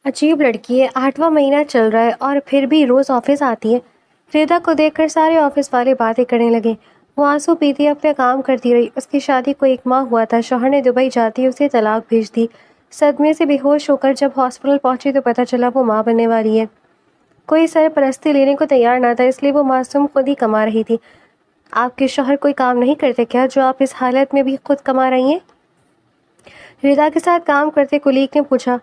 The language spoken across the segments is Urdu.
عجیب لڑکی ہے، 8واں مہینہ چل رہا ہے اور پھر بھی روز آفس آتی ہے۔ ریدا کو دیکھ کر سارے آفس والے باتیں کرنے لگے۔ وہ آنسو پیتی اپنا کام کرتی رہی۔ اس کی شادی کو 1 ماہ ہوا تھا، شوہر نے دبئی جاتی اسے طلاق بھیج دی۔ صدمے سے بے ہوش ہو کر جب ہاسپٹل پہنچی تو پتہ چلا وہ ماں بننے والی ہے۔ کوئی سرپرستی لینے کو تیار نہ تھا، اس لیے وہ معصوم خود ہی کما رہی تھی۔ آپ کے شوہر کوئی کام نہیں کرتے کیا جو آپ اس حالت میں بھی خود کما رہی ہیں؟ ریدا کے ساتھ کام کرتے کولیگ نے پوچھا۔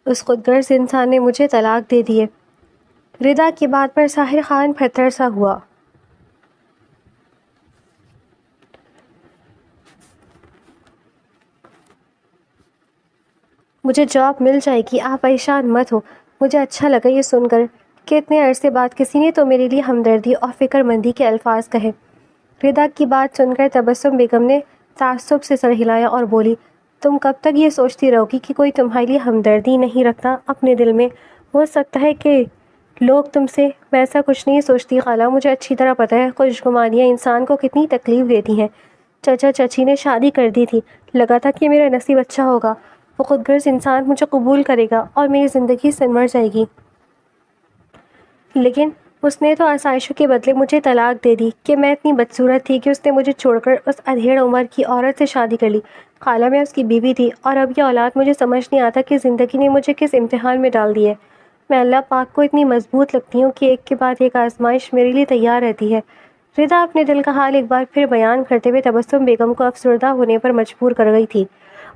اس خود غرض انسان نے مجھے طلاق دے دی ہے۔ ریدا کی بات پر ساحر خان پتھر سا ہوا۔ مجھے جاب مل جائے گی، آپ پریشان مت ہو۔ مجھے اچھا لگا یہ سن کر کہ اتنے عرصے بعد کسی نے تو میرے لیے ہمدردی اور فکر مندی کے الفاظ کہے۔ ریدا کی بات سن کر تبسم بیگم نے تعصب سے سر ہلایا اور بولی، تم کب تک یہ سوچتی رہو گی کہ کوئی تمہارے لیے ہمدردی نہیں رکھتا اپنے دل میں؟ ہو سکتا ہے کہ لوگ تم سے، میں ایسا کچھ نہیں سوچتی خالہ، مجھے اچھی طرح پتہ ہے خوشگمانیاں انسان کو کتنی تکلیف دیتی ہیں۔ چچا چچی نے شادی کر دی تھی، لگا تھا کہ میرا نصیب اچھا ہوگا، وہ خود غرض انسان مجھے قبول کرے گا اور میری زندگی سنور جائے گی، لیکن اس نے تو آسائشوں کے بدلے مجھے طلاق دے دی کہ میں اتنی بدصورت تھی کہ اس نے مجھے چھوڑ کر اس ادھیڑ عمر کی عورت سے شادی کر لی۔ خالہ میں اس کی بیوی تھی اور اب یہ اولاد مجھے سمجھ نہیں آتا کہ زندگی نے مجھے کس امتحان میں ڈال دی ہے۔ میں اللہ پاک کو اتنی مضبوط لگتی ہوں کہ ایک کے بعد ایک آزمائش میرے لیے تیار رہتی ہے۔ ردا اپنے دل کا حال ایک بار پھر بیان کرتے ہوئے تبسم بیگم کو افسردہ ہونے پر مجبور کر گئی تھی۔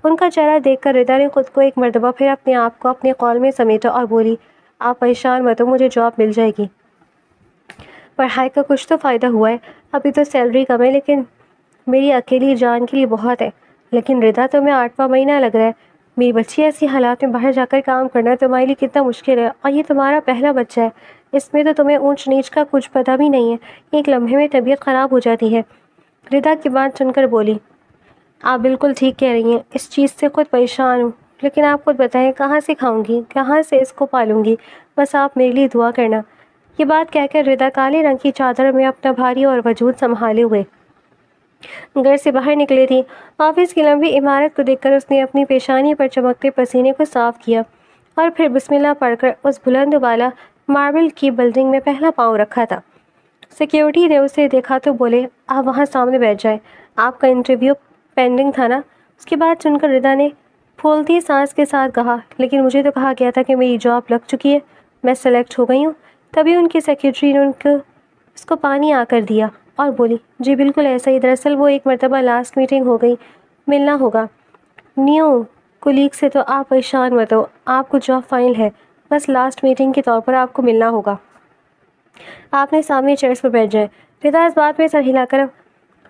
ان کا چہرہ دیکھ کر ردا نے خود کو ایک مرتبہ پھر اپنے آپ کو اپنے قول میں سمیٹا اور بولی، آپ پریشان مت ہو، مجھے جاب مل جائے گی۔ پڑھائی کا کچھ تو فائدہ ہوا ہے، ابھی تو سیلری کم ہے لیکن میری اکیلی جان کے لیے بہت ہے۔ لیکن ردا تمہیں 8واں مہینہ لگ رہا ہے، میری بچی ایسی حالات میں باہر جا کر کام کرنا تمہارے لیے کتنا مشکل ہے، اور یہ تمہارا پہلا بچہ ہے، اس میں تو تمہیں اونچ نیچ کا کچھ پتہ بھی نہیں ہے، ایک لمحے میں طبیعت خراب ہو جاتی ہے۔ ردا کی بات سن کر بولی، آپ بالکل ٹھیک کہہ رہی ہیں، اس چیز سے خود پریشان ہوں، لیکن آپ خود بتائیں کہاں سے کھاؤں گی، کہاں سے اس کو پالوں گی، بس آپ میرے لیے دعا کرنا۔ یہ بات کہہ کر ردا کالے رنگ کی چادر میں اپنا بھاری اور وجود سنبھالے ہوئے گھر سے باہر نکلی تھی۔ آفس کی لمبی عمارت کو دیکھ کر اس نے اپنی پیشانی پر چمکتے پسینے کو صاف کیا اور پھر بسم اللہ پڑھ کر اس بلند بالا ماربل کی بلڈنگ میں پہلا پاؤں رکھا تھا۔ سیکیورٹی نے اسے دیکھا تو بولے، آپ وہاں سامنے بیٹھ جائیں، آپ کا انٹرویو پینڈنگ تھا نا؟ اس کی بات سن کر ردا نے پھولتی سانس کے ساتھ کہا، لیکن مجھے تو کہا گیا تھا کہ میری جاب لگ چکی ہے، میں سلیکٹ ہو گئی ہوں۔ تبھی ان کی سیکیورٹری نے اس کو پانی آ کر دیا اور بولی، جی بالکل ایسا ہی، دراصل وہ ایک مرتبہ لاسٹ میٹنگ ہو گئی، ملنا ہوگا نیو کولیگ سے، تو آپ پریشان مت ہو، آپ کو جاب فائنل ہے، بس لاسٹ میٹنگ کے طور پر آپ کو ملنا ہوگا، آپ نے سامنے چیئرز پر بیٹھ جائیں۔ ردا اس بات میں سر ہلا کر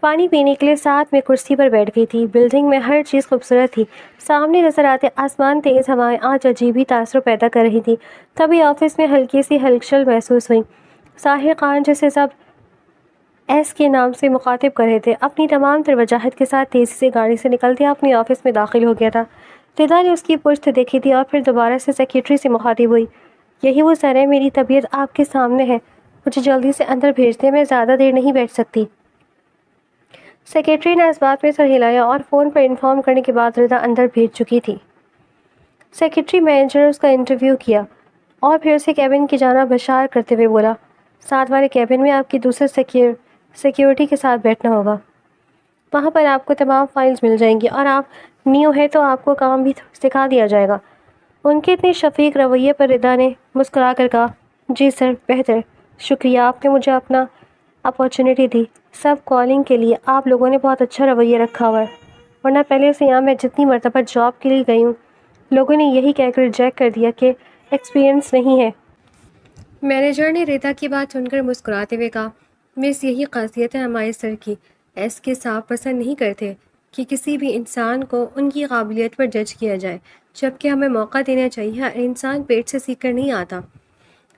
پانی پینے کے لیے ساتھ میں کرسی پر بیٹھ گئی تھی۔ بلڈنگ میں ہر چیز خوبصورت تھی، سامنے نظر آتے آسمان، تیز ہوائیں آج عجیب ہی تاثر پیدا کر رہی تھی۔ تبھی آفس میں ہلکی سی ہلچل محسوس ہوئی۔ ساحر خان جسے سب ایس کے نام سے مخاطب کر رہے تھے، اپنی تمام تر وجاہت کے ساتھ تیزی سے گاڑی سے نکلتے اپنے آفس میں داخل ہو گیا تھا۔ ردا نے اس کی پشت دیکھی تھی اور پھر دوبارہ سے سیکیورٹری سے مخاطب ہوئی، یہی وہ سر ہے، میری طبیعت آپ کے سامنے ہے، مجھے جلدی سے اندر بھیج دیں، میں زیادہ دیر نہیں بیٹھ سکتی۔ سیکیورٹری نے اس بات میں سر ہلایا اور فون پر انفارم کرنے کے بعد ردا اندر بھیج چکی تھی۔ سیکیورٹری مینیجر اس کا انٹرویو کیا اور پھر اسے کیبن کی جانب اشارہ کرتے ہوئے بولا، ساتھ والے کیبن میں آپ کی دوسرے سیکیورٹی کے ساتھ بیٹھنا ہوگا، وہاں پر آپ کو تمام فائلز مل جائیں گی اور آپ نیو ہے تو آپ کو کام بھی سکھا دیا جائے گا۔ ان کے اتنے شفیق رویے پر ردا نے مسکرا کر کہا، جی سر، بہتر، شکریہ، آپ نے مجھے اپنا اپارچونیٹی دی، سب کالنگ کے لیے آپ لوگوں نے بہت اچھا رویہ رکھا ہوا ہے، ورنہ پہلے سے یہاں میں جتنی مرتبہ جاب کے لیے گئی ہوں لوگوں نے یہی کہہ کر ریجیکٹ کر دیا کہ ایکسپیرئنس نہیں ہے۔ مینیجر نے ردا کی بات سن کر مسکراتے ہوئے کہا، مس، یہی خاصیت ہے ہمارے سر کی، ایس کے صاحب پسند نہیں کرتے کہ کسی بھی انسان کو ان کی قابلیت پر جج کیا جائے، جبکہ ہمیں موقع دینا چاہیے، ہر انسان پیٹ سے سیکھ کر نہیں آتا۔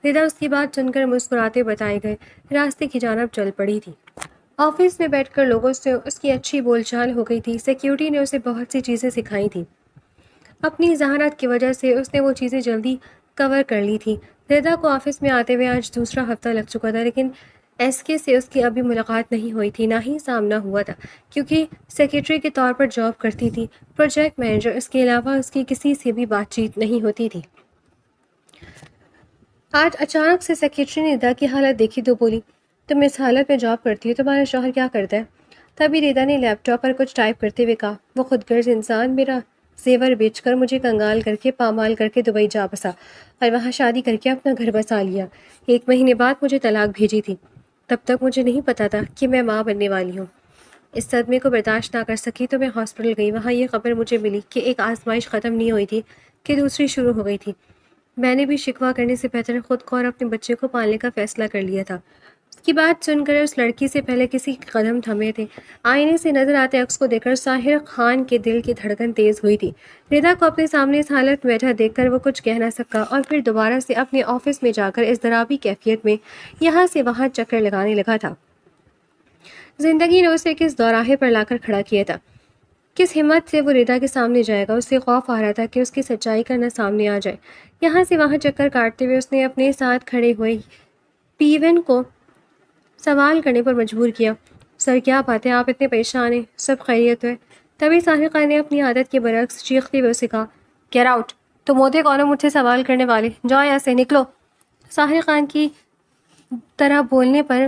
ردا اس کی بات سن کر مسکراتے بتائے گئے راستے کی جانب چل پڑی تھی۔ آفس میں بیٹھ کر لوگوں سے اس کی اچھی بول چال ہو گئی تھی۔ سیکیورٹی نے اسے بہت سی چیزیں سکھائی تھیں، اپنی ذہانت کی وجہ سے اس نے وہ چیزیں جلدی کور کر لی تھی۔ ردا کو آفس میں آتے ہوئے آج دوسرا ہفتہ لگ چکا تھا، لیکن ایس کے سے اس کی ابھی ملاقات نہیں ہوئی تھی، نہ ہی سامنا ہوا تھا، کیونکہ سیکیورٹری کے طور پر جاب کرتی تھی۔ پروجیکٹ مینیجر، اس کے علاوہ اس کی کسی سے بھی بات چیت نہیں ہوتی تھی۔ آج اچانک سے سیکریٹری نے ردا کی حالت دیکھی تو بولی، تم اس حالت میں جاب کرتی ہو، تمہارا شوہر کیا کرتا ہے؟ تبھی ردا نے لیپ ٹاپ پر کچھ ٹائپ کرتے ہوئے کہا، وہ خود غرض انسان میرا زیور بیچ کر مجھے کنگال کر کے پامال کر کے دبئی جا بسا اور وہاں شادی کر کے اپنا گھر بسا لیا۔ 1 مہینے بعد مجھے طلاق بھیجی تھی۔ تب تک مجھے نہیں پتا تھا کہ میں ماں بننے والی ہوں۔ اس صدمے کو برداشت نہ کر سکی تو میں ہاسپٹل گئی۔ وہاں یہ خبر مجھے ملی کہ ایک آزمائش ختم نہیں ہوئی تھی کہ دوسری شروع ہو گئی تھی۔ میں نے بھی شکوہ کرنے سے بہتر خود کو اور اپنے بچے کو پالنے کا فیصلہ کر لیا تھا۔ اس کی بات سن کر اس لڑکی سے پہلے کسی کے قدم تھمے تھے۔ آئینے سے نظر آتے عکس کو دیکھ کر ساحر خان کے دل کی دھڑکن تیز ہوئی تھی۔ ردا کو اپنے سامنے اس حالت میں بیٹھا دیکھ کر وہ کچھ کہہ نہ سکا اور پھر دوبارہ سے اپنے آفس میں جا کر اضطرابی کیفیت میں یہاں سے وہاں چکر لگانے لگا تھا۔ زندگی نے اسے کس دوراہے پر لا کر کھڑا کیا تھا؟ کس ہمت سے وہ ردا کے سامنے جائے گا؟ اسے خوف آ رہا تھا کہ اس کی سچائی کا نہ سامنے آ جائے۔ یہاں سے وہاں چکر کاٹتے ہوئے اس نے اپنے ساتھ کھڑے ہوئے پیون کو سوال کرنے پر مجبور کیا، سر کیا بات ہے، آپ اتنے پریشان ہیں، سب خیریت ہے؟ تبھی ساحر خان نے اپنی عادت کے برعکس چیختے ہوئے اسے کہا، گیٹ آؤٹ، تم ہوتے کون ہو مجھ سے سوال کرنے والے؟ جاؤ یہاں سے، نکلو۔ ساحر خان کی طرح بولنے پر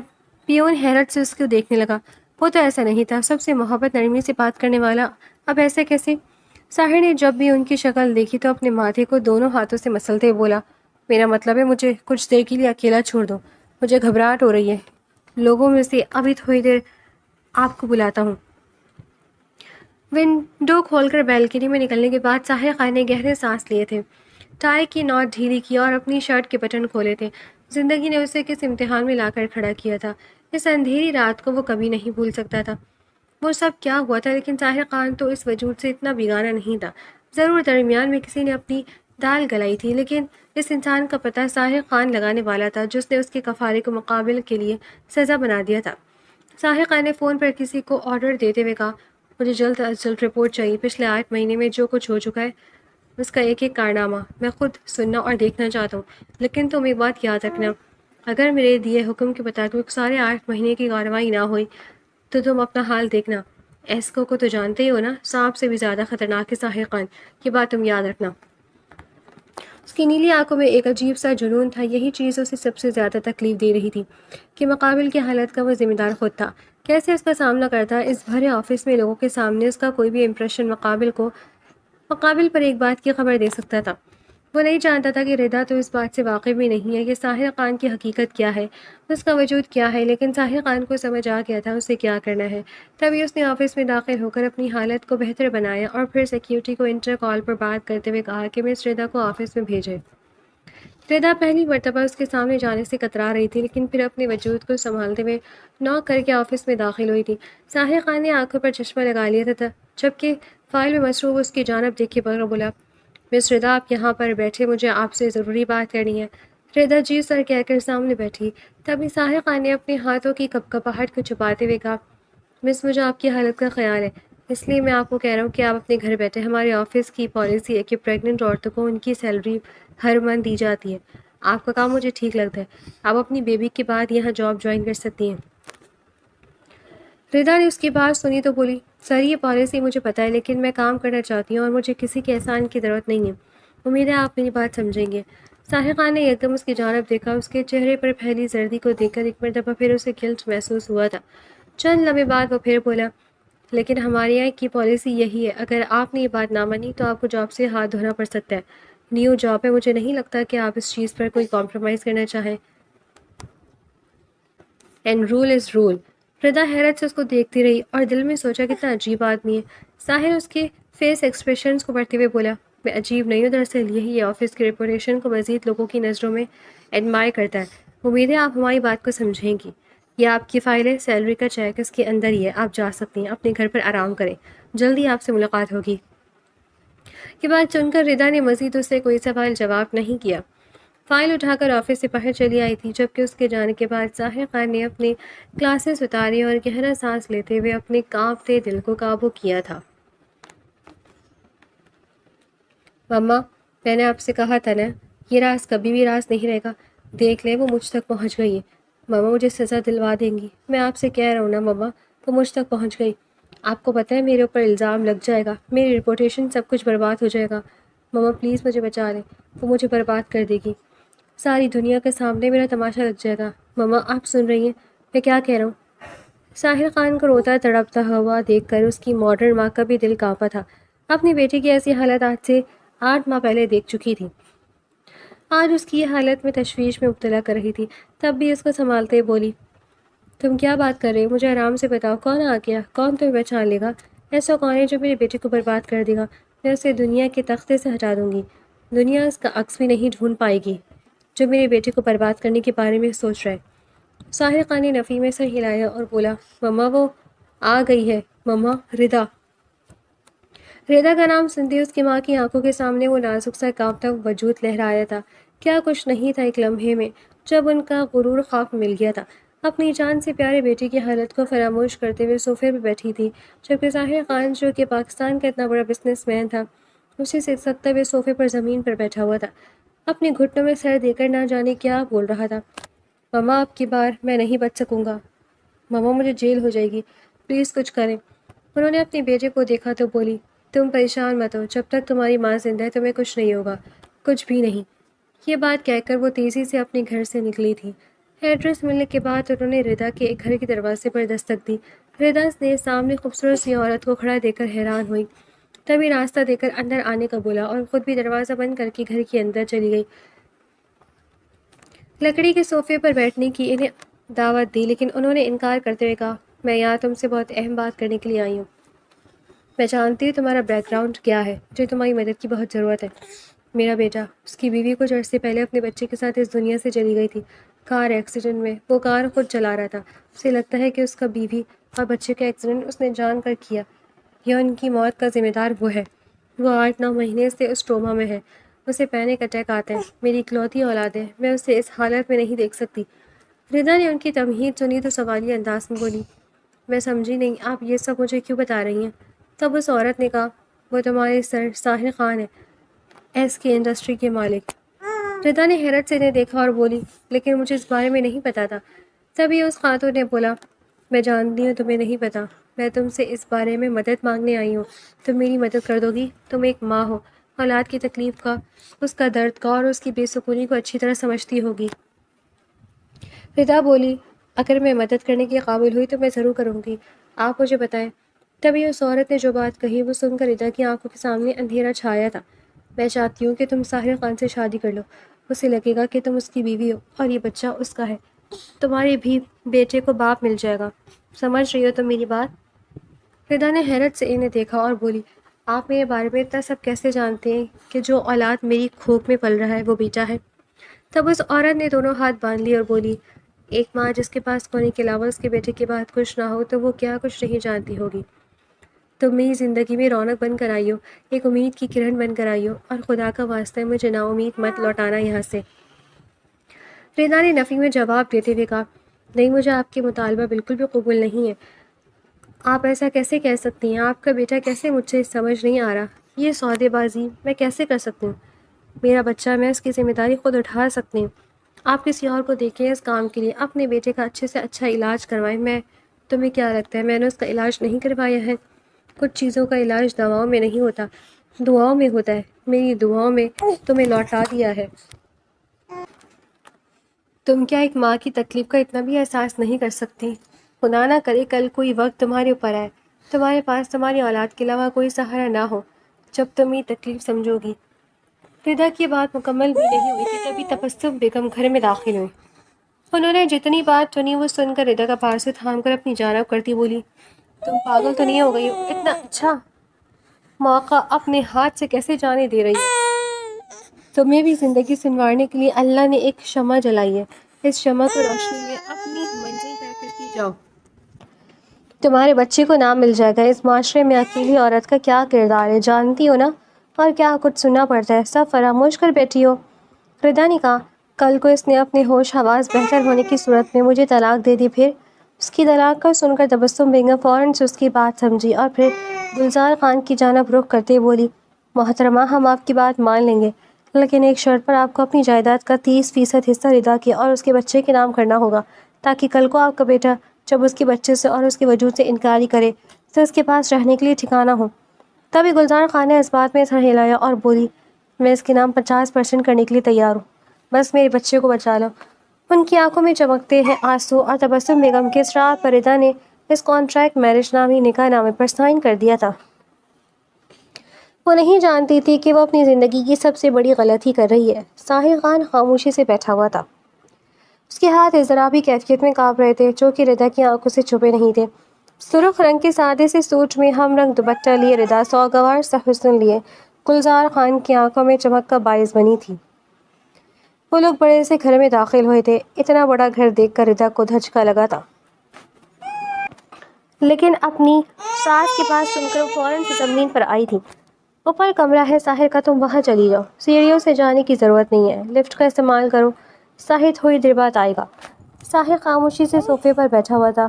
پیون حیرت سے اس کو دیکھنے لگا۔ وہ تو ایسا نہیں تھا، سب سے محبت نرمی سے بات کرنے والا، اب ایسے کیسے؟ ساحر نے جب بھی ان کی شکل دیکھی تو اپنے ماتھے کو دونوں ہاتھوں سے مسلتے ہوئے بولا، میرا مطلب ہے مجھے کچھ دیر کے لیے اکیلا چھوڑ دو، مجھے گھبراہٹ ہو رہی ہے، لوگوں میں سے ابھی تھوڑی دیر آپ کو بلاتا ہوں۔ ونڈو کھول کر بیلکنی میں نکلنے کے بعد ساحر خان نے گہرے سانس لیے تھے، ٹائی کی نوٹ ڈھیلی کی اور اپنی شرٹ کے بٹن کھولے تھے۔ زندگی نے اسے کس امتحان میں لا کر کھڑا کیا تھا، اس اندھیری رات کو وہ کبھی نہیں بھول سکتا تھا۔ وہ سب کیا ہوا تھا، لیکن ساحر خان تو اس وجود سے اتنا بیگانہ نہیں تھا۔ ضرور درمیان میں کسی نے اپنی دال گلائی تھی، لیکن اس انسان کا پتہ ساحر خان لگانے والا تھا جس نے اس کے کفارے کو مقابل کے لیے سزا بنا دیا تھا۔ ساحر خان نے فون پر کسی کو آرڈر دیتے ہوئے کہا، مجھے جلد از جلد رپورٹ چاہیے، پچھلے 8 مہینے میں جو کچھ ہو چکا ہے اس کا ایک ایک کارنامہ میں خود سننا اور دیکھنا چاہتا ہوں۔ لیکن تم ایک بات یاد رکھنا، اگر میرے دیے حکم کے مطابق سارے 8 مہینے کی کارروائی نہ ہوئی تو تم اپنا حال دیکھنا۔ ایسکو کو تو جانتے ہی ہو نا، سانپ سے بھی زیادہ خطرناک ہے ساحر خان، یہ بات تم یاد رکھنا۔ اس کی نیلی آنکھوں میں ایک عجیب سا جنون تھا، یہی چیز اسے سب سے زیادہ تکلیف دے رہی تھی کہ مقابل کی حالت کا وہ ذمہ دار خود تھا۔ کیسے اس کا سامنا کرتا، اس بھرے آفس میں لوگوں کے سامنے اس کا کوئی بھی امپریشن مقابل پر ایک بات کی خبر دے سکتا تھا۔ وہ نہیں جانتا تھا کہ ردا تو اس بات سے واقف بھی نہیں ہے کہ ساحر خان کی حقیقت کیا ہے، اس کا وجود کیا ہے، لیکن ساحر خان کو سمجھ آ گیا تھا اسے کیا کرنا ہے۔ تبھی اس نے آفس میں داخل ہو کر اپنی حالت کو بہتر بنایا اور پھر سیکیورٹی کو انٹر کال پر بات کرتے ہوئے کہا کہ مس ردا کو آفس میں بھیجے۔ ردا پہلی مرتبہ اس کے سامنے جانے سے کترا رہی تھی، لیکن پھر اپنے وجود کو سنبھالتے ہوئے نوک کر کے آفس میں داخل ہوئی تھی۔ ساحر خان نے آنکھوں پر چشمہ لگا لیا تھا، جبکہ فائل میں مصروف اس کی جانب دیکھے بغیر بولا، مس ردا آپ یہاں پر بیٹھے، مجھے آپ سے ضروری بات کرنی ہے۔ ردا جی سر کہہ کر سامنے بیٹھی۔ تبھی ساحر خان نے اپنے ہاتھوں کی کپکپاہٹ کو چھپاتے ہوئے کہا، مس مجھے آپ کی حالت کا خیال ہے، اس لیے میں آپ کو کہہ رہا ہوں کہ آپ اپنے گھر بیٹھے۔ ہمارے آفس کی پالیسی ہے کہ پریگننٹ عورتوں کو ان کی سیلری ہر منتھ دی جاتی ہے۔ آپ کا کام مجھے ٹھیک لگتا ہے، آپ اپنی بیبی کے بعد یہاں جاب جوائن کر سکتی ہیں۔ ردا نے اس کی بات سنی تو بولی، سر یہ پالیسی مجھے پتہ ہے، لیکن میں کام کرنا چاہتی ہوں اور مجھے کسی کے احسان کی ضرورت نہیں ہے، امید ہے آپ میری بات سمجھیں گے۔ ساحر خان نے یکدم اس کی جانب دیکھا، اس کے چہرے پر پھیلی زردی کو دیکھ کر ایک مرتبہ پھر اسے گلٹ محسوس ہوا تھا۔ چند لمحے بعد وہ پھر بولا، لیکن ہمارے یہاں کی پالیسی یہی ہے، اگر آپ نے یہ بات نہ مانی تو آپ کو جاب سے ہاتھ دھونا پڑ سکتا ہے۔ نیو جاب ہے، مجھے نہیں لگتا کہ آپ اس چیز پر کوئی کمپرومائز کرنا چاہیں۔ And rule is rule. Rida حیرت سے اس کو دیکھتی رہی اور دل میں سوچا کتنا عجیب آدمی ہے۔ ساحر اس کے فیس ایکسپریشنز کو پڑھتے ہوئے بولا، میں عجیب نہیں ہوں، دراصل یہی آفس کی ریپوٹیشن کو مزید لوگوں کی نظروں میں ایڈمائر کرتا ہے۔ امید ہے آپ ہماری بات کو سمجھیں گی۔ یہ آپ کی فائل ہے، سیلری کا چیک اس کے اندر ہی ہے، آپ جا سکتی ہیں، اپنے گھر پر آرام کریں، جلدی آپ سے ملاقات ہوگی۔ یہ بات سن کر ردا نے مزید اس سے کوئی سوال جواب نہیں کیا، فائل اٹھا کر آفس سے باہر چلی آئی تھی، جبکہ اس کے جانے کے بعد ساحر خان نے اپنے گلاسز اتارے اور گہرا سانس لیتے ہوئے اپنے کانپتے دل کو قابو کیا تھا۔ مما، میں نے آپ سے کہا تھا نا، یہ راز کبھی بھی راز نہیں رہے گا، دیکھ لیں وہ مجھ تک پہنچ گئی ہے۔ مما مجھے سزا دلوا دیں گی، میں آپ سے کہہ رہا ہوں نا مما، وہ مجھ تک پہنچ گئی۔ آپ کو پتہ ہے میرے اوپر الزام لگ جائے گا، میری رپوٹیشن سب کچھ برباد ہو جائے گا۔ مما پلیز مجھے بچا لیں، وہ مجھے برباد کر دے گی۔ ساری دنیا کے سامنے میرا تماشا لگ جائے گا۔ مما آپ سن رہی ہیں میں کیا کہہ رہا ہوں؟ ساحر خان کو روتا تڑپتا ہوا دیکھ کر اس کی ماڈرن ماں کا بھی دل کانپا تھا۔ اپنی بیٹی کی ایسی حالت آج سے 8 ماہ پہلے دیکھ چکی تھی۔ آج اس کی یہ حالت میں تشویش میں مبتلا کر رہی تھی، تب بھی اس کو سنبھالتے بولی، تم کیا بات کر رہے ہو؟ مجھے آرام سے بتاؤ، کون آ گیا؟ کون تمہیں پہچان لے گا؟ ایسا کون ہے جو میرے بیٹے کو برباد کر دے گا؟ میں اسے دنیا کے تختے سے ہٹا دوں گی۔ دنیا اس کا عکس بھی نہیں ڈھونڈ پائے گی جو میرے بیٹے کو برباد کرنے کے بارے میں سوچ رہا ہے۔ ساحر خان نے نفی میں سر ہلایا اور بولا، مما وہ آ گئی ہے، مما ردا۔ ردا کا نام سنتے اس کی ماں کی آنکھوں کے سامنے وہ نازک سا کانپتا وجود لہرایا تھا۔ کیا کچھ نہیں تھا ایک لمحے میں جب ان کا غرور خاک مل گیا تھا۔ اپنی جان سے پیارے بیٹے کی حالت کو فراموش کرتے ہوئے صوفے پہ بیٹھی تھی، جبکہ ساحر خان جو کہ پاکستان کا اتنا بڑا بزنس مین تھا اسے سکتے ہوئے صوفے پر زمین پر بیٹھا ہوا تھا، اپنے گھٹنوں میں سر دے کر نہ جانے کیا بول رہا تھا۔ مما اب کی بار میں نہیں بچ سکوں گا، مما مجھے جیل ہو جائے گی، پلیز کچھ کریں۔ انہوں نے اپنے بیٹے کو دیکھا تو بولی، تم پریشان مت ہو، جب تک تمہاری ماں زندہ ہے تمہیں کچھ نہیں ہوگا، کچھ بھی نہیں۔ یہ بات کہہ کر وہ تیزی سے اپنے گھر سے نکلی تھی۔ ایڈریس ملنے کے بعد انہوں نے ردا کے ایک گھر کے دروازے پر دستک دی۔ ردا نے سامنے خوبصورت سی عورت کو کھڑا دیکھ کر حیران ہوئی، تبھی راستہ دے کر اندر آنے کا بولا اور خود بھی دروازہ بند کر کے گھر کے اندر چلی گئی۔ لکڑی کے صوفے پر بیٹھنے کی انہیں دعوت دی، لیکن انہوں نے انکار کرتے ہوئے کہا، میں یہاں تم سے بہت اہم بات کرنے کے لیے آئی ہوں۔ میں جانتی ہوں تمہارا بیک گراؤنڈ کیا ہے، مجھے تمہاری مدد کی بہت ضرورت ہے۔ میرا بیٹا، اس کی بیوی کچھ عرصے پہلے اپنے بچے کے ساتھ اس دنیا سے چلی گئی تھی، کار ایکسیڈنٹ میں۔ وہ کار خود چلا رہا تھا، اسے لگتا ہے کہ اس کا بیوی اور بچے کا ایکسیڈنٹ اس نے جان کر کیا یا ان کی موت کا ذمہ دار وہ ہے۔ وہ 8-9 مہینے سے اس ٹروما میں ہے، اسے پینک اٹیک آتا ہے۔ میری اکلوتی اولاد ہے، میں اسے اس حالت میں نہیں دیکھ سکتی۔ ردا نے ان کی تمہید سنی تو سوالیہ انداز میں بولی، میں سمجھی نہیں، آپ یہ سب مجھے کیوں بتا رہی ہیں؟ تب اس عورت نے کہا، وہ تمہارے سر ساحر خان ہے، ایس کے انڈسٹری کے مالک۔ ردا نے حیرت سے انہیں دیکھا اور بولی، لیکن مجھے اس بارے میں نہیں پتا تھا۔ تبھی اس خاتون نے بولا، میں جانتی ہوں تمہیں نہیں پتا، میں تم سے اس بارے میں مدد مانگنے آئی ہوں، تم میری مدد کر دو گی؟ تم ایک ماں ہو، اولاد کی تکلیف کا، اس کا درد کا اور اس کی بے سکونی کو اچھی طرح سمجھتی ہوگی۔ ردا بولی، اگر میں مدد کرنے کے قابل ہوئی تو میں ضرور کروں گی، آپ مجھے بتائیں۔ تبھی اس عورت نے جو بات کہی وہ سن کر ردا کی آنکھوں کے سامنے اندھیرا چھایا تھا۔ میں چاہتی ہوں کہ تم ساحر خان سے شادی کر لو، اسے لگے گا کہ تم اس کی بیوی ہو اور یہ بچہ اس کا ہے، تمہارے بھی بیٹے کو باپ مل جائے گا۔ سمجھ رہی ہو تم میری بات؟ ردا نے حیرت سے انہیں دیکھا اور بولی، آپ میرے بارے میں اتنا سب کیسے جانتے ہیں کہ جو اولاد میری کھوک میں پل رہا ہے وہ بیٹا ہے؟ تب اس عورت نے دونوں ہاتھ باندھ لیے اور بولی، ایک ماں جس کے پاس کھونے کے علاوہ اس کے بیٹے کے بعد کچھ نہ ہو تو وہ کیا کچھ نہیں جانتی ہوگی۔ تم میری زندگی میں رونق بن کر آئی ہو، ایک امید کی کرن بن کر آئی ہو، اور خدا کا واسطہ ہے مجھے نا امید مت لوٹانا یہاں سے۔ ردا نے نفی میں جواب دیتے ہوئے کہا، نہیں، مجھے آپ کے مطالبہ بالکل بھی قبول نہیں ہے۔ آپ ایسا کیسے کہہ سکتی ہیں؟ آپ کا بیٹا کیسے مجھ سے سمجھ نہیں آ رہا؟ یہ سودے بازی میں کیسے کر سکتی ہوں؟ میرا بچہ، میں اس کی ذمہ داری خود اٹھا سکتی ہوں۔ آپ کسی اور کو دیکھیں اس کام کے لیے، اپنے بیٹے کا اچھے سے اچھا علاج کروائیں۔ تمہیں کیا لگتا ہے میں نے اس کا علاج نہیں کروایا ہے؟ کچھ چیزوں کا علاج دواؤں میں نہیں ہوتا، دعاؤں میں ہوتا ہے۔ میری دعاؤں میں تمہیں لوٹا دیا ہے۔ تم کیا ایک ماں کی تکلیف کا اتنا بھی احساس نہیں کر سکتی؟ خدا نہ کرے کل کوئی وقت تمہارے اوپر آئے، تمہارے پاس تمہاری اولاد کے علاوہ کوئی سہارا نہ ہو، جب تم یہ تکلیف سمجھو گی۔ ردا کی بات مکمل بھی نہیں ہوئی تھی تبھی تبسم بیگم گھر میں داخل ہوئی۔ انہوں نے جتنی بات سنی وہ سن کر ردا کا پارسل تھام کر اپنی جانب کرتی بولی، تم پاگل تو نہیں ہو گئی ہو؟ اتنا اچھا موقع اپنے ہاتھ سے کیسے جانے دے رہی ہو؟ تمہیں بھی زندگی سنوارنے کے لیے اللہ نے ایک شمع جلائی ہے، اس شمع کو روشنی میں اپنی منزل طے کرتی جاؤ، تمہارے بچے کو نام مل جائے گا۔ اس معاشرے میں اکیلی عورت کا کیا کردار ہے جانتی ہو نا؟ اور کیا کچھ سننا پڑتا ہے، سب فراموش کر بیٹھی ہو۔ ردا نے کہا، کل کو اس نے اپنے ہوش حواس بہتر ہونے کی صورت میں مجھے طلاق دے دی، پھر؟ اس کی طلاق کا سن کر تبسم بیگم فوراً سے اس کی بات سمجھی اور پھر گلزار خان کی جانب رخ کرتے بولی، محترمہ، ہم آپ کی بات مان لیں گے، لیکن ایک شرط پر آپ کو اپنی جائیداد کا 30% حصہ ردا کے اور اس کے بچے کے نام کرنا ہوگا، تاکہ کل کو آپ کا بیٹا جب اس کے بچے سے اور اس کے وجود سے انکاری کرے تو اس کے پاس رہنے کے لیے ٹھکانہ ہو۔ تبھی گلزار خان نے اس بات میں سر ہلایا اور بولی، میں اس کے نام 50% کرنے کے لیے تیار ہوں، بس میرے بچے کو بچا لو۔ ان کی آنکھوں میں چمکتے ہیں آنسو اور تبسم بیگم کے اصرار پر ردا نے اس کانٹریکٹ میرج نامی نکاح نامے پر سائن کر دیا تھا۔ وہ نہیں جانتی تھی کہ وہ اپنی زندگی کی سب سے بڑی غلطی کر رہی ہے۔ ساحر خان خاموشی سے بیٹھا ہوا تھا۔ اس کے ہاتھ اضطرابی کیفیت میں کانپ رہے تھے، جو کہ ردا کی آنکھوں سے چھپے نہیں تھے۔ سرخ رنگ کے سادے سے سوٹ میں ہم رنگ دوپٹہ لیے ردا سوگوار سا حسن لیے گلزار خان کی آنکھوں میں چمک کا باعث بنی تھی۔ وہ لوگ بڑے سے گھر میں داخل ہوئے تھے۔ اتنا بڑا گھر دیکھ کر ردا کو دھچکا لگا تھا، لیکن اپنی ساس کی بات سن کر وہ فوراً سے زمین پر آئی تھی۔ اوپر کمرہ ہے ساحر کا، تم وہاں چلی جاؤ، سیڑھیوں سے جانے کی ضرورت نہیں ہے، لفٹ کا استعمال کرو، ساحر تھوڑی دیر بعد آئے گا۔ ساحر خاموشی سے صوفے پر بیٹھا ہوا تھا۔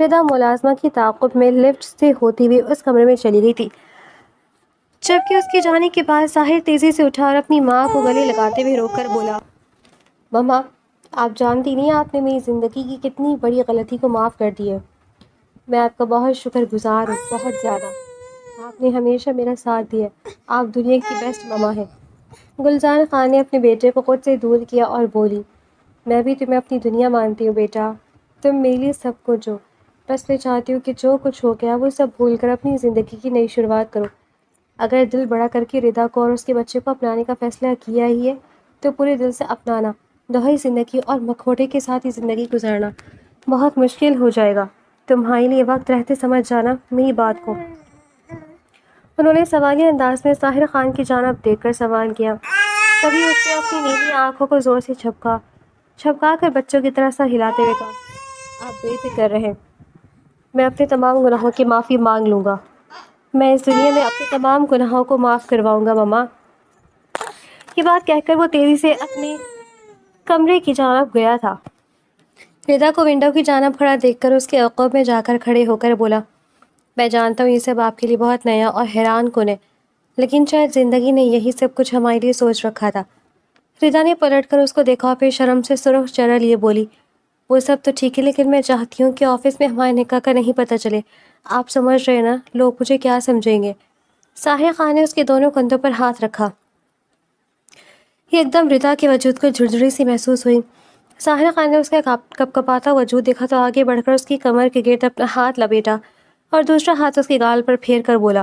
ردا ملازمہ کی تعاقب میں لفٹ سے ہوتی ہوئی اس کمرے میں چلی گئی تھی، جبکہ اس کے جانے کے بعد ساحر تیزی سے اٹھا اور اپنی ماں کو گلے لگاتے ہوئے روک کر بولا، مما، آپ جانتی نہیں آپ نے میری زندگی کی کتنی بڑی غلطی کو معاف کر دی ہے۔ میں آپ کا بہت شکر گزار ہوں، بہت زیادہ۔ آپ نے ہمیشہ میرا ساتھ دیا، آپ دنیا کی بیسٹ مما ہیں۔ گلزار خان نے اپنے بیٹے کو خود سے دور کیا اور بولی، میں بھی تمہیں اپنی دنیا مانتی ہوں بیٹا، تم میرے لیے سب کچھ ہو۔ بس میں چاہتی ہوں کہ جو کچھ ہو گیا وہ سب بھول کر اپنی زندگی کی نئی شروعات کرو۔ اگر دل بڑا کر کے ردا کو اور اس کے بچے کو اپنانے کا فیصلہ کیا ہی ہے تو پورے دل سے اپنانا، دوہری زندگی اور مکھوٹے کے ساتھ ہی زندگی گزارنا بہت مشکل ہو جائے گا۔ تمہارے لیے وقت رہتے سمجھ جانا میری بات کو۔ انہوں نے سوالیہ انداز میں ساحر خان کی جانب دیکھ کر سوال کیا۔ تبھی اس نے اپنی نیلی آنکھوں کو زور سے چھپکا کر بچوں کی طرح سر ہلاتے ہوئے کہا، آپ بے فکر رہیں، میں اپنے تمام گناہوں کی معافی مانگ لوں گا۔ میں اس دنیا میں اپنے تمام گناہوں کو معاف کرواؤں گا مما۔ یہ بات کہہ کر وہ تیزی سے اپنے کمرے کی جانب گیا تھا۔ ردا کو ونڈو کی جانب کھڑا دیکھ کر اس کے عقب میں جا کر کھڑے ہو کر بولا، میں جانتا ہوں یہ سب آپ کے لیے بہت نیا اور حیران کن ہے، لیکن شاید زندگی نے یہی سب کچھ ہمارے لیے سوچ رکھا تھا۔ ردا نے پلٹ کر اس کو دیکھا اور پھر شرم سے سرخ چہرہ لیے بولی، وہ سب تو ٹھیک ہے، لیکن میں چاہتی ہوں کہ آفس میں ہمارے نکاح کا نہیں پتہ چلے۔ آپ سمجھ رہے نا لوگ مجھے کیا سمجھیں گے؟ ساحر خان نے اس کے دونوں کندھوں پر ہاتھ رکھا۔ ایک دم ردا کے وجود کو جھرجھری سی محسوس ہوئی۔ ساحر خان نے اس کا کپکپاتا وجود دیکھا تو آگے بڑھ کر اس کی کمر کے گرد اپنا ہاتھ لپیٹا اور دوسرا ہاتھ اس کے گال پر پھیر کر بولا،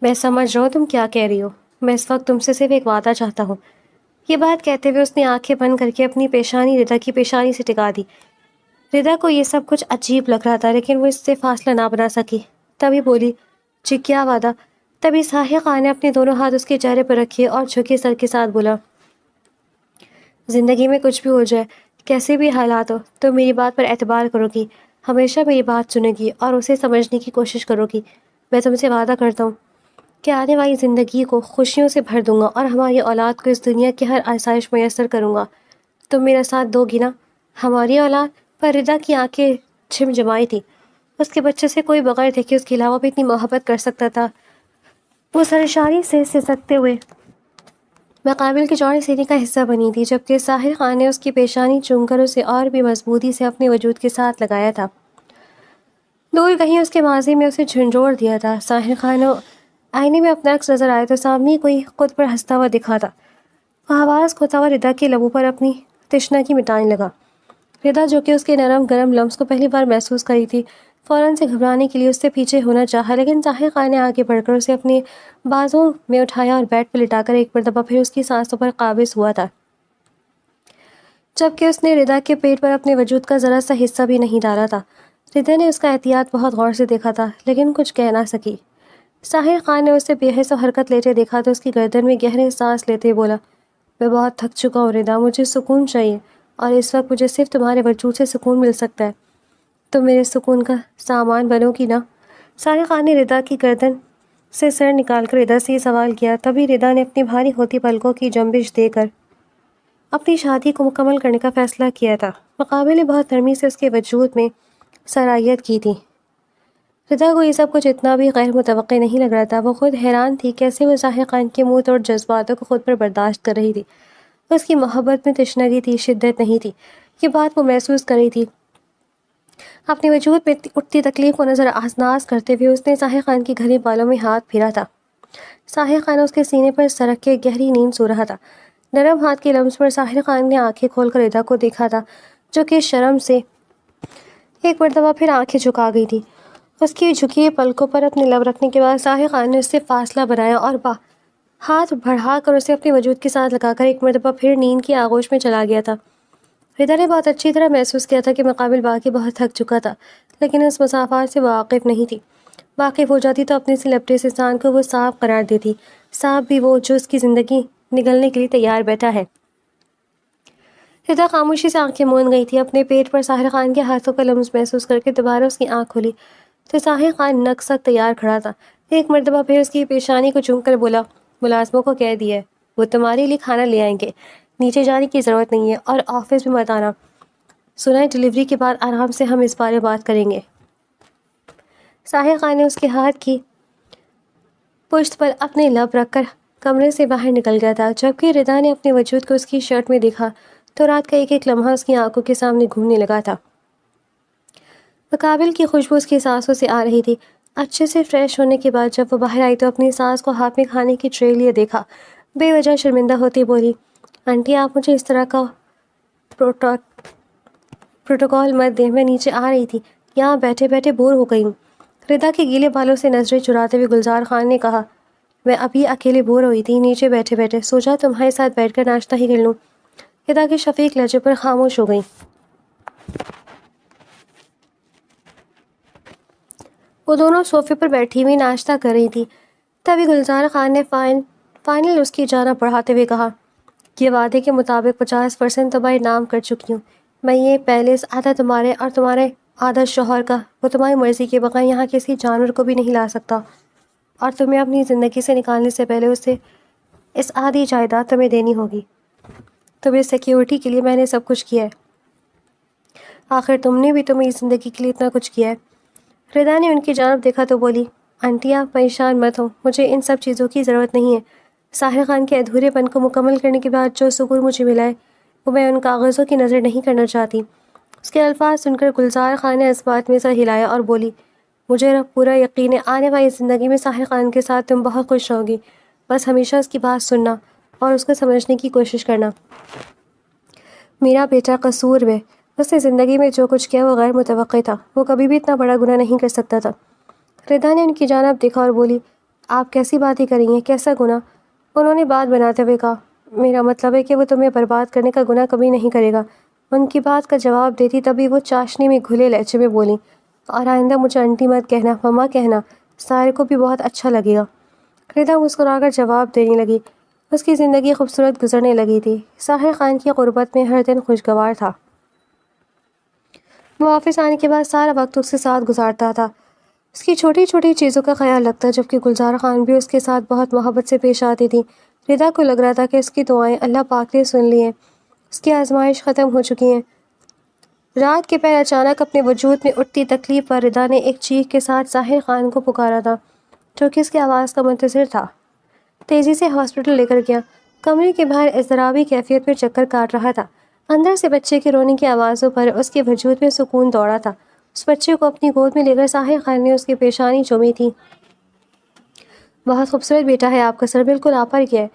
میں سمجھ رہا ہوں تم کیا کہہ رہی ہو، میں اس وقت تم سے صرف ایک وعدہ چاہتا ہوں۔ یہ بات کہتے ہوئے اس نے آنکھیں بند کر کے اپنی پیشانی ردا کی پیشانی سے ٹکا دی۔ ردا کو یہ سب کچھ عجیب لگ رہا تھا، لیکن وہ اس سے فاصلہ نہ بنا سکی، تبھی بولی، جی کیا وعدہ؟ تبھی ساحر خان نے اپنے دونوں ہاتھ اس کے چہرے پر رکھے اور جھکے سر کے ساتھ بولا، زندگی میں کچھ بھی ہو جائے، کیسے بھی حالات ہو، تو میری بات پر اعتبار کرو گی، ہمیشہ میری بات سنو گی اور اسے سمجھنے کی کوشش کرو گی۔ میں تم سے وعدہ کرتا ہوں کہ آنے والی زندگی کو خوشیوں سے بھر دوں گا اور ہماری اولاد کو اس دنیا کی ہر آسائش میسر کروں گا۔ تم میرا ساتھ دو گی نا؟ ہماری اولاد پر ردا کی آنکھیں جھم جمائی تھی۔ اس کے بچے سے کوئی بغیر دیکھے اس کے علاوہ بھی اتنی محبت کر سکتا تھا؟ وہ سرشاری سے سسکتے ہوئے مقابل کے چوڑے سینے کا حصہ بنی تھی، جبکہ ساحر خان نے اس کی پیشانی چوم کر اسے اور بھی مضبوطی سے اپنے وجود کے ساتھ لگایا تھا، دور کہیں اس کے ماضی میں اسے جھنجھوڑ دیا تھا۔ ساحر خان آئینے میں اپنا عکس نظر آیا تو سامنے کوئی خود پر ہنستا ہوا دکھا تھا۔ وہ آواز کھوتا ہوا ردا کے لبوں پر اپنی تشنگی مٹانے لگا۔ ردا، جو کہ اس کے نرم گرم لمس کو پہلی بار محسوس کری تھی، فوراً سے گھبرانے کے لیے اس سے پیچھے ہونا چاہا، لیکن ساحر خان نے آگے بڑھ کر اسے اپنے بازوں میں اٹھایا اور بیڈ پہ لٹا کر ایک مرتبہ پھر اس کی سانسوں پر قابض ہوا تھا، جبکہ اس نے ردا کے پیٹ پر اپنے وجود کا ذرا سا حصہ بھی نہیں ڈالا تھا۔ ردا نے اس کا احتیاط بہت غور سے دیکھا تھا، لیکن کچھ کہہ نہ سکی۔ ساحر خان نے اسے بے حس و حرکت لیتے دیکھا تو اس کی گردن میں گہرے سانس لیتے بولا، میں بہت تھک چکا ہوں ردا، مجھے سکون چاہیے اور اس وقت مجھے صرف تمہارے وجود سے سکون مل سکتا ہے۔ تم میرے سکون کا سامان بنو گی نا؟ ساحر خان نے ردا کی گردن سے سر نکال کر ردا سے یہ سوال کیا۔ تبھی ردا نے اپنی بھاری ہوتی پلکوں کی جنبش دے کر اپنی شادی کو مکمل کرنے کا فیصلہ کیا تھا۔ مقابل نے بہت نرمی سے اس کے وجود میں سرایت کی تھی۔ ردا کو یہ سب کچھ اتنا بھی غیر متوقع نہیں لگ رہا تھا۔ وہ خود حیران تھی کیسے وہ ساحر خان کے منہ توڑ جذباتوں کو خود پر برداشت کر رہی تھی۔ اس کی محبت میں تشنگی تھی، شدت نہیں تھی۔ یہ بات وہ محسوس کر رہی تھی۔ اپنے وجود میں اٹھتی تکلیف کو نظر انداز کرتے ہوئے اس نے ساحر خان کی گھنے بالوں میں ہاتھ پھیرا تھا۔ ساحر خان اس کے سینے پر سرک کے گہری نیند سو رہا تھا۔ نرم ہاتھ کے لمس پر ساحر خان نے آنکھیں کھول کر ردا کو دیکھا تھا، جو کہ شرم سے ایک مرتبہ پھر آنکھیں جھکا گئی تھی۔ اس کی جھکی پلکوں پر اپنے لب رکھنے کے بعد ساحر خان نے اس سے فاصلہ بنایا اور ہاتھ بڑھا کر اسے اپنے وجود کے ساتھ لگا کر ایک مرتبہ پھر نیند کی آغوش میں چلا گیا تھا۔ ردا نے بہت اچھی طرح محسوس کیا تھا کہ مقابل باقی بہت تھک چکا تھا، لیکن اس مسافات سے واقف نہیں تھی۔ واقف ہو جاتی تو اپنے سے لپٹے اس انسان کو وہ سانپ قرار دیتی، سانپ بھی وہ جو اس کی زندگی نگلنے کے لیے تیار بیٹھا ہے۔ ردا خاموشی سے آنکھیں موند گئی تھی، اپنے پیٹ پر ساحر خان کے ہاتھوں کا لمس محسوس کر کے دوبارہ اس کی آنکھ کھولی تو ساحر خان نقصد تیار کھڑا تھا۔ ایک مرتبہ پھر اس کی پیشانی کو چوم کر بولا، ملازموں کو کہہ دیا ہے وہ تمہارے لیے کھانا لے آئیں گے، نیچے جانے کی ضرورت نہیں ہے اور آفس میں مت آنا، سنا ہے ڈلیوری کے بعد آرام سے ہم اس بارے بات کریں گے۔ ساحر خان نے اس کے ہاتھ کی پشت پر اپنے لب رکھ کر کمرے سے باہر نکل گیا تھا، جبکہ ردا نے اپنے وجود کو اس کی شرٹ میں دیکھا تو رات کا ایک ایک لمحہ اس کی آنکھوں کے سامنے گھومنے لگا تھا۔ مقابل کی خوشبو اس کی سانسوں سے آ رہی تھی۔ اچھے سے فریش ہونے کے بعد جب وہ باہر آئی تو اپنی سانس کو ہاتھ میں کھانے کی ٹرے لیے دیکھا، بے وجہ شرمندہ ہوتی بولی، آنٹی آپ مجھے اس طرح کا پروٹوکول مت دیں، میں نیچے آ رہی تھی، یہاں بیٹھے بیٹھے بور ہو گئی ہوں۔ ردا کے گیلے بالوں سے نظریں چراتے ہوئے گلزار خان نے کہا، میں ابھی اکیلے بور ہوئی تھی نیچے بیٹھے بیٹھے، سوچا تمہارے ساتھ بیٹھ کر ناشتہ ہی کر لوں۔ ردا کے شفیق لہجے پر خاموش ہو گئی۔ وہ دونوں صوفے پر بیٹھی ہوئی ناشتہ کر رہی تھی، تبھی گلزار خان نے فائنل اس کی جانب بڑھاتے ہوئے کہا، یہ وعدے کے مطابق 50% تو میں انعام کر چکی ہوں، میں یہ پیلس آدھا تمہارے اور تمہارے آدھا شوہر کا، وہ تمہاری مرضی کے بغیر یہاں کسی جانور کو بھی نہیں لا سکتا، اور تمہیں اپنی زندگی سے نکالنے سے پہلے اسے اس آدھی جائیداد تمہیں دینی ہوگی۔ تمہیں سیکیورٹی کے لیے میں نے سب کچھ کیا ہے، آخر تم نے بھی تو میری زندگی کے لیے اتنا کچھ کیا ہے۔ ردا نے ان کی جانب دیکھا تو بولی، آنٹی آپ پریشان مت ہو، مجھے ان سب چیزوں کی ضرورت نہیں ہے۔ ساحر خان کے ادھورے پن کو مکمل کرنے کے بعد جو سکون مجھے ملا ہے وہ میں ان کاغذوں کی نظر نہیں کرنا چاہتی۔ اس کے الفاظ سن کر گلزار خان نے اس بات میں سر ہلایا اور بولی، مجھے پورا یقین ہے آنے والی زندگی میں ساحر خان کے ساتھ تم بہت خوش رہو گی، بس ہمیشہ اس کی بات سننا اور اس کو سمجھنے کی کوشش کرنا۔ میرا بیٹا قصور ہے، اس نے زندگی میں جو کچھ کیا وہ غیر متوقع تھا، وہ کبھی بھی اتنا بڑا گناہ نہیں کر سکتا تھا۔ ردا نے ان کی جانب دیکھا اور بولی، آپ کیسی باتیں کریں گے، کیسا گناہ؟ انہوں نے بات بناتے ہوئے کہا، میرا مطلب ہے کہ وہ تمہیں برباد کرنے کا گناہ کبھی نہیں کرے گا۔ ان کی بات کا جواب دیتی تبھی وہ چاشنی میں گھلے لہجے میں بولی، اور آئندہ مجھے آنٹی مت کہنا، مما کہنا، سارے کو بھی بہت اچھا لگے گا۔ ردا مسکرا کر جواب دینے لگی۔ اس کی زندگی خوبصورت گزرنے لگی تھی، ساحر خان کی غربت میں ہر دن خوشگوار تھا۔ وہ آفس آنے کے بعد سارا وقت اس کے ساتھ گزارتا تھا، اس کی چھوٹی چھوٹی چیزوں کا خیال رکھتا، جبکہ گلزار خان بھی اس کے ساتھ بہت محبت سے پیش آتی تھی۔ ردا کو لگ رہا تھا کہ اس کی دعائیں اللہ پاک نے سن لی ہیں، اس کی آزمائش ختم ہو چکی ہیں۔ رات کے پہر اچانک اپنے وجود میں اٹھتی تکلیف پر ردا نے ایک چیخ کے ساتھ ساحر خان کو پکارا تھا، جو کہ اس کی آواز کا منتظر تھا۔ تیزی سے ہاسپٹل لے کر گیا۔ کمرے کے باہر اضطرابی کیفیت میں چکر کاٹ رہا تھا۔ اندر سے بچے کے رونے کی آوازوں پر اس کے وجود میں سکون دوڑا تھا۔ اس بچے کو اپنی گود میں لے کر ساحر خان نے اس کی پیشانی چومی تھی۔ بہت خوبصورت بیٹا ہے آپ کا، سر بالکل آپ پر گیا ہے۔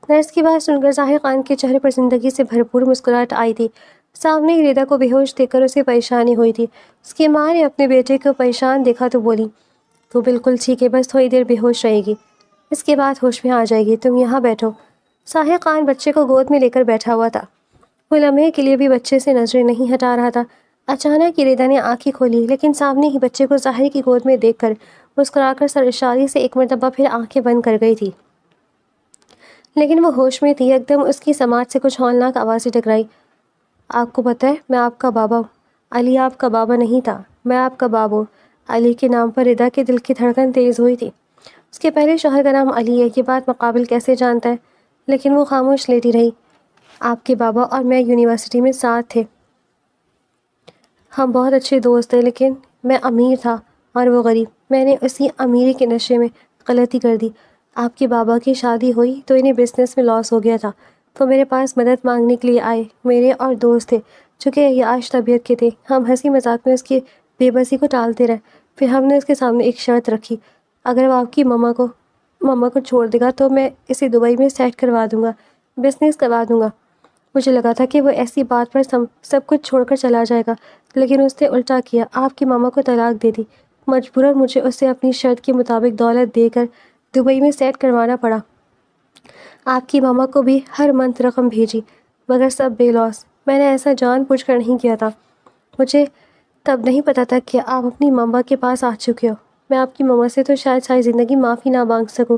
نرس کی بات سن کر ساحر خان کے چہرے پر زندگی سے بھرپور مسکراہٹ آئی تھی۔ سامنے ہی ردا کو بے ہوش دیکھ کر اسے پریشانی ہوئی تھی۔ اس کی ماں نے اپنے بیٹے کو پریشان دیکھا تو بولی، تو بالکل ٹھیک ہے، بس تھوڑی دیر بے ہوش رہے گی، اس کے بعد ہوش میں آ جائے گی، تم یہاں بیٹھو۔ ساحر خان بچے کو گود میں لے کر بیٹھا ہوا تھا، وہ لمحے کے لیے بھی بچے سے نظریں نہیں ہٹا رہا تھا۔ اچانک ردا نے آنکھیں کھولی، لیکن سامنے ہی بچے کو ظاہر کی گود میں دیکھ کر مسکرا کر سر اشاری سے ایک مرتبہ پھر آنکھیں بند کر گئی تھی، لیکن وہ ہوش میں تھی۔ ایک دم اس کی سماعت سے کچھ ہولناک آوازیں ٹکرائی، آپ کو پتہ ہے میں آپ کا بابا ہوں۔ علی آپ کا بابا نہیں تھا، میں آپ کا بابا ہوں۔ علی کے نام پر ردا کے دل کی دھڑکن تیز ہوئی تھی۔ اس کے پہلے شوہر کا نام علی ہے، یہ بات مقابل کیسے جانتا ہے؟ لیکن وہ خاموش لیٹی رہی۔ آپ کے بابا اور میں یونیورسٹی میں ساتھ تھے، ہم بہت اچھے دوست تھے، لیکن میں امیر تھا اور وہ غریب، میں نے اسی امیری کے نشے میں غلطی کر دی۔ آپ کے بابا کی شادی ہوئی تو انہیں بزنس میں لاس ہو گیا تھا، تو میرے پاس مدد مانگنے کے لیے آئے۔ میرے اور دوست تھے جو کہ عیاش طبیعت کے تھے، ہم ہنسی مذاق میں اس کی بے بسی کو ٹالتے رہے۔ پھر ہم نے اس کے سامنے ایک شرط رکھی، اگر وہ آپ کی مما کو چھوڑ دے گا تو میں اسے دبئی میں سیٹ کروا دوں گا۔ بزنس کروا دوں گا۔ مجھے لگا تھا کہ وہ ایسی بات پر سب کچھ چھوڑ کر چلا جائے گا، لیکن اس نے الٹا کیا، آپ کی ماما کو طلاق دے دی۔ مجبوراً مجھے اسے اپنی شرط کے مطابق دولت دے کر دبئی میں سیٹ کروانا پڑا۔ آپ کی ماما کو بھی ہر منتھ رقم بھیجی، مگر سب بے لوس۔ میں نے ایسا جان بوجھ کر نہیں کیا تھا۔ مجھے تب نہیں پتا تھا کہ آپ اپنی ماما کے پاس آ چکے ہو۔ میں آپ کی ماما سے تو شاید ساری زندگی معافی نہ مانگ سکوں،